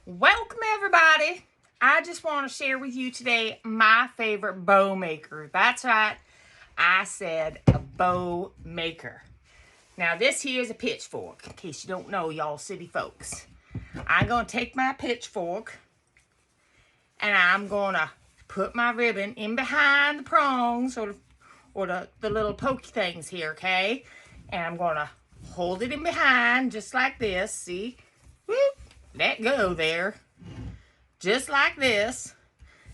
Welcome everybody. I just want to share with you today my favorite bow maker. That's right, I said a bow maker. Now this here is a pitchfork, in case you don't know, y'all city folks. I'm going to take my pitchfork and I'm going to put my ribbon in behind the prongs or the little pokey things here, okay? And I'm going to hold it in behind just like this, see? Whoop. Let go there. Just like this.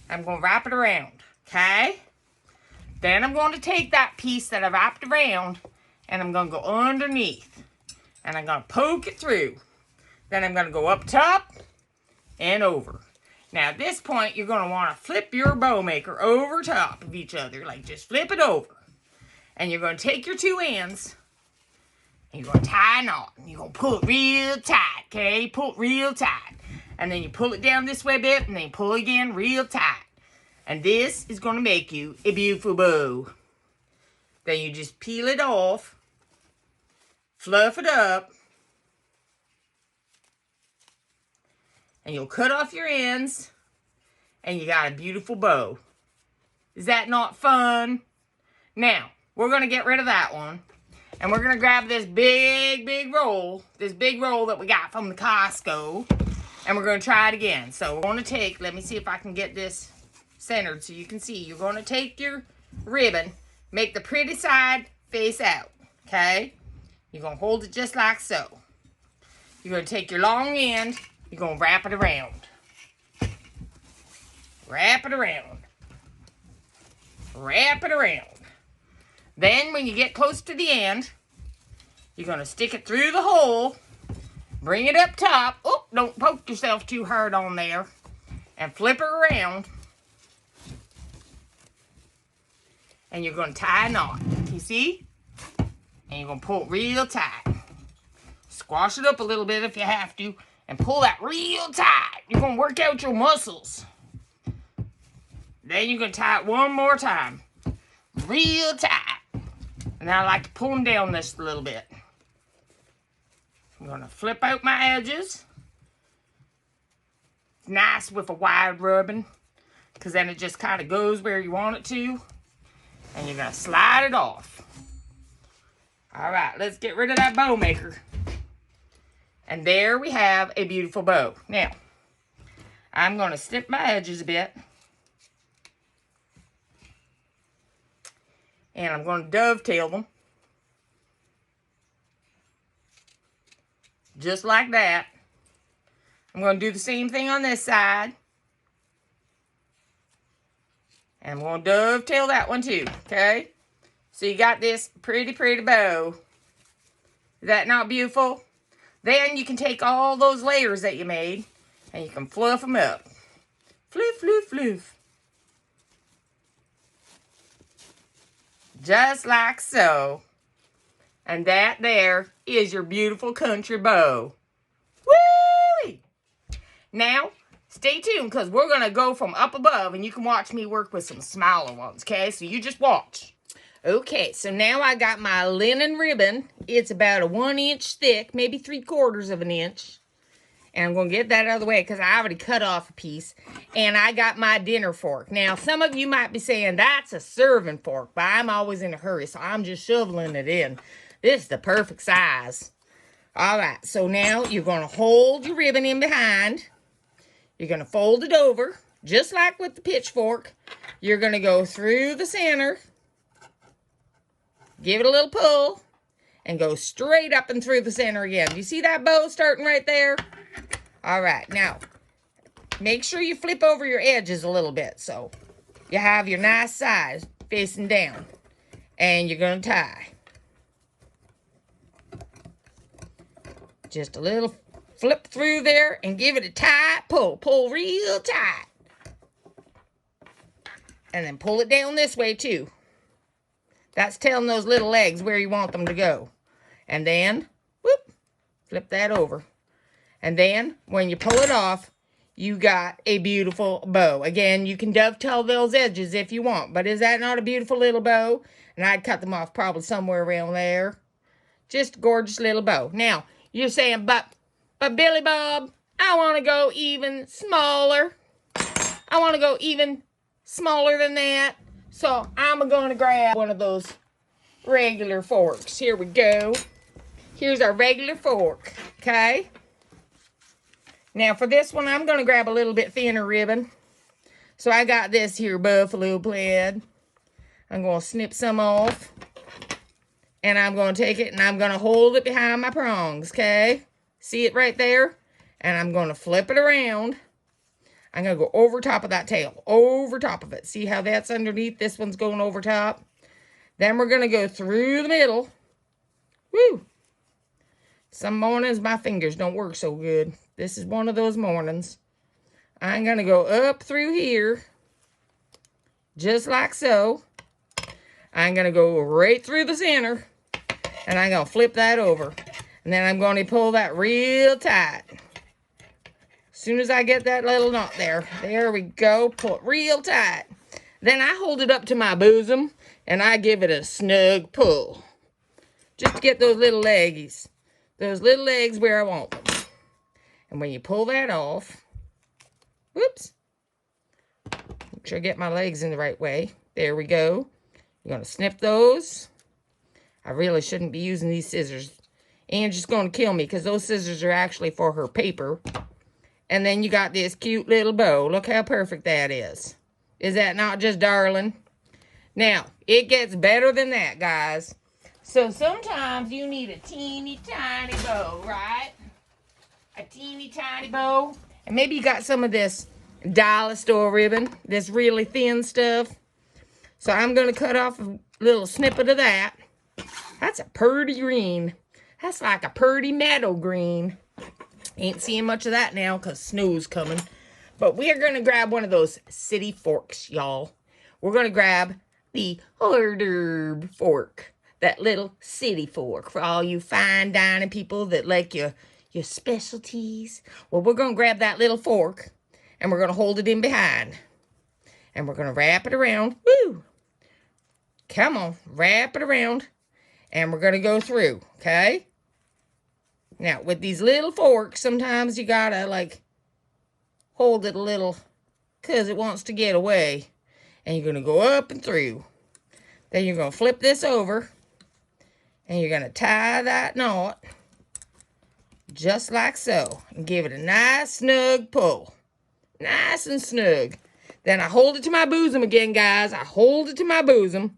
I'm going to wrap it around. Okay? Then I'm going to take that piece that I wrapped around and I'm going to go underneath. And I'm going to poke it through. Then I'm going to go up top and over. Now at this point you're going to want to flip your bow maker over top of each other. Like just flip it over. And you're going to take your two ends. You're going to tie a knot. And you're going to pull it real tight, okay? Pull it real tight. And then you pull it down this way a bit, and then you pull it again real tight. And this is going to make you a beautiful bow. Then you just peel it off, fluff it up, and you'll cut off your ends, and you got a beautiful bow. Is that not fun? Now, we're going to get rid of that one. And we're going to grab this big roll that we got from the Costco. And we're going to try it again. So we're going to take, let me see if I can get this centered so you can see. You're going to take your ribbon, make the pretty side face out, okay? You're going to hold it just like so. You're going to take your long end, you're going to wrap it around. Wrap it around. Wrap it around. Then when you get close to the end, you're going to stick it through the hole, bring it up top. Oh, don't poke yourself too hard on there. And flip it around. And you're going to tie a knot. You see? And you're going to pull it real tight. Squash it up a little bit if you have to. And pull that real tight. You're going to work out your muscles. Then you're going to tie it one more time. Real tight. And I like to pull them down this a little bit. I'm going to flip out my edges. Nice with a wide ribbon, because then it just kind of goes where you want it to. And you're going to slide it off. Alright, let's get rid of that bow maker. And there we have a beautiful bow. Now, I'm going to snip my edges a bit. And I'm going to dovetail them. Just like that. I'm going to do the same thing on this side. And I'm going to dovetail that one too, okay? So you got this pretty bow. Is that not beautiful? Then you can take all those layers that you made and you can fluff them up. Fluff, fluff, fluff. Just like so. And that there is your beautiful country bow. Woo! Now, stay tuned because we're going to go from up above and you can watch me work with some smaller ones, okay? So you just watch. Okay, so now I got my linen ribbon. It's about a 1 inch thick, maybe 3/4 of an inch. And I'm going to get that out of the way because I already cut off a piece. And I got my dinner fork. Now, some of you might be saying, that's a serving fork. But I'm always in a hurry, so I'm just shoveling it in. This is the perfect size. Alright, so now you're going to hold your ribbon in behind. You're going to fold it over, just like with the pitchfork. You're going to go through the center. Give it a little pull. And go straight up and through the center again. You see that bow starting right there? Alright, now, make sure you flip over your edges a little bit so you have your nice sides facing down. And you're going to tie. Just a little flip through there and give it a tight pull. Pull real tight. And then pull it down this way too. That's telling those little legs where you want them to go. And then, whoop, flip that over. And then, when you pull it off, you got a beautiful bow. Again, you can dovetail those edges if you want. But is that not a beautiful little bow? And I'd cut them off probably somewhere around there. Just a gorgeous little bow. Now, you're saying, but Billy Bob, I want to go even smaller. I want to go even smaller than that. So I'm going to grab one of those regular forks. Here we go. Here's our regular fork, okay? Now for this one, I'm going to grab a little bit thinner ribbon. So I got this here buffalo plaid. I'm going to snip some off. And I'm going to take it and I'm going to hold it behind my prongs, okay? See it right there? And I'm going to flip it around. I'm going to go over top of that tail. Over top of it. See how that's underneath? This one's going over top. Then we're going to go through the middle. Woo! Some mornings my fingers don't work so good. This is one of those mornings. I'm going to go up through here. Just like so. I'm going to go right through the center. And I'm going to flip that over. And then I'm going to pull that real tight. As soon as I get that little knot there. There we go. Pull it real tight. Then I hold it up to my bosom. And I give it a snug pull. Just to get those little leggies. Those little legs where I want them. And when you pull that off. Whoops. Make sure I get my legs in the right way. There we go. You're going to snip those. I really shouldn't be using these scissors. Angie's going to kill me because those scissors are actually for her paper. And then you got this cute little bow. Look how perfect that is. Is that not just darling? Now, it gets better than that, guys. So sometimes you need a teeny tiny bow, right? A teeny tiny bow. And maybe you got some of this dollar store ribbon. This really thin stuff. So I'm going to cut off a little snippet of that. That's a purty green. That's like a purty meadow green. Ain't seeing much of that now because snow's coming. But we are going to grab one of those city forks, y'all. We're going to grab the hors d'oeuvre fork. That little city fork for all you fine dining people that like your specialties. Well, we're going to grab that little fork and we're going to hold it in behind. And we're going to wrap it around. Woo! Come on, wrap it around. And we're going to go through, okay? Now, with these little forks, sometimes you got to, like, hold it a little because it wants to get away. And you're going to go up and through. Then you're going to flip this over. And you're going to tie that knot. Just like so. And give it a nice, snug pull. Nice and snug. Then I hold it to my bosom again, guys. I hold it to my bosom.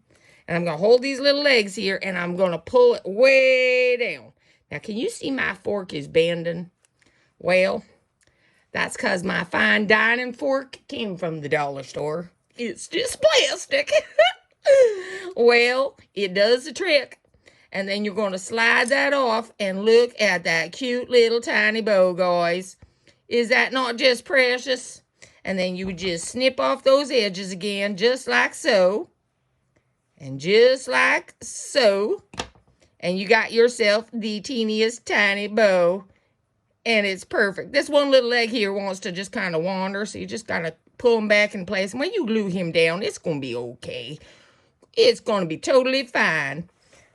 And I'm going to hold these little legs here. And I'm going to pull it way down. Now, can you see my fork is bending? Well, that's because my fine dining fork came from the dollar store. It's just plastic. Well, it does the trick. And then you're going to slide that off. And look at that cute little tiny bow, guys. Is that not just precious? And then you would just snip off those edges again, just like so. And just like so. And you got yourself the teeniest tiny bow. And it's perfect. This one little leg here wants to just kind of wander. So you just got to pull him back in place. And when you glue him down, it's going to be okay. It's going to be totally fine.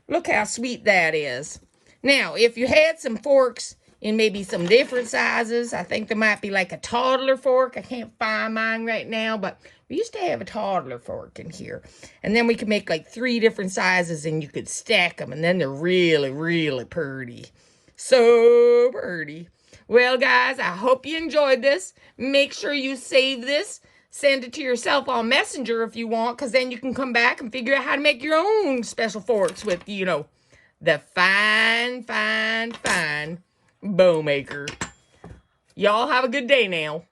Look how sweet that is. Now, if you had some forks in maybe some different sizes, I think there might be like a toddler fork. I can't find mine right now, but we used to have a toddler fork in here. And then we could make like 3 different sizes and you could stack them. And then they're really, really pretty. So pretty. Well, guys, I hope you enjoyed this. Make sure you save this. Send it to yourself on Messenger if you want, because then you can come back and figure out how to make your own special forks with, you know, the fine, fine, fine bow maker. Y'all have a good day now.